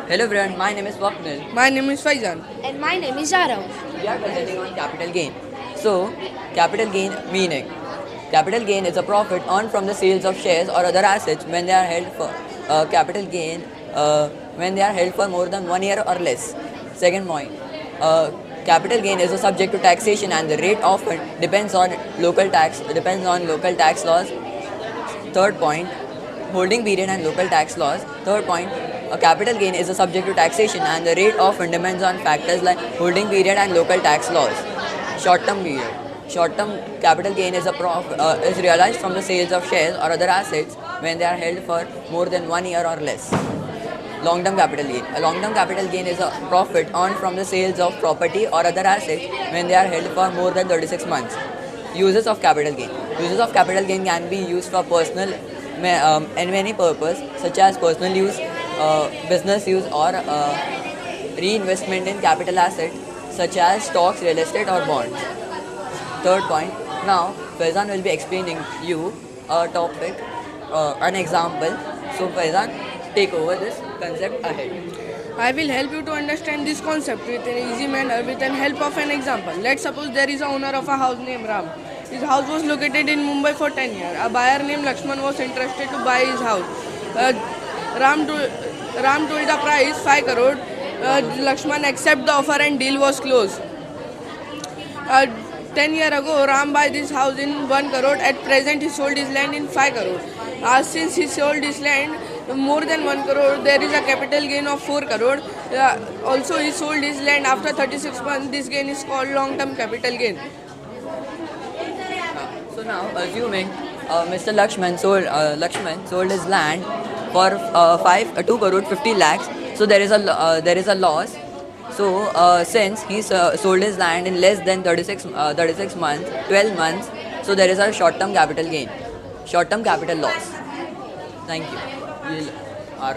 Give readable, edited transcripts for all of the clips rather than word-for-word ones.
Hello everyone, my name is Swapnil. My name is Faizan. And my name is Arav. We are presenting on capital gain. So, capital gain meaning. Capital gain is a profit earned from the sales of shares or other assets when they are held for capital gain when they are held for more than 1 year or less. Second point, capital gain is a subject to taxation and the rate often depends on local tax laws. Third point, holding period and local tax laws. Third point, a capital gain is a subject to taxation and the rate often depends on factors like holding period and local tax laws. Short-term period. Short-term capital gain is realized from the sales of shares or other assets when they are held for more than 1 year or less. Long-term capital gain. A long-term capital gain is a profit earned from the sales of property or other assets when they are held for more than 36 months. Uses of capital gain. Uses of capital gain can be used for personal and many purposes such as personal use, business use, or reinvestment in capital assets such as stocks, real estate, or bonds. Third point. Now, Faizan will be explaining you a topic, an example. So, Faizan, take over this concept ahead. I will help you to understand this concept with an easy manner with the help of an example. Let's suppose there is a owner of a house named Ram. His house was located in Mumbai for 10 years. A buyer named Lakshman was interested to buy his house. Uh, Ram told the price 5 crore. Lakshman accepted the offer and deal was closed. 10 years ago, Ram bought this house in 1 crore. At present, he sold his land in 5 crore. Since he sold his land more than 1 crore, there is a capital gain of 4 crore. Also, he sold his land after 36 months. This gain is called long-term capital gain. So now, assuming Mr. Lakshman sold his land for 2 crore 50 lakhs, so there is a loss. So since he sold his land in less than 36 months, 12 months, so there is a short-term capital gain, short-term capital loss. Thank you. We'll our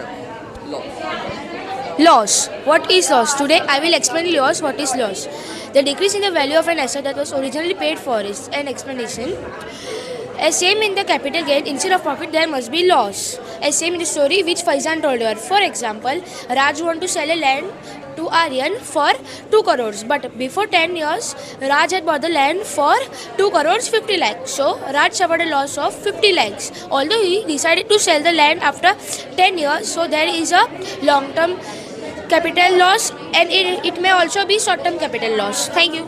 loss. Loss. What is loss? Today I will explain loss. What is loss? The decrease in the value of an asset that was originally paid for is an explanation. As same in the capital gain, instead of profit there must be loss. As same in the story which Faizan told you. For example, Raj want to sell a land to Aryan for 2 crores. But before 10 years, Raj had bought the land for 2 crores 50 lakhs. So Raj suffered a loss of 50 lakhs. Although he decided to sell the land after 10 years, so there is a long-term capital loss and it may also be short-term capital loss. Thank you.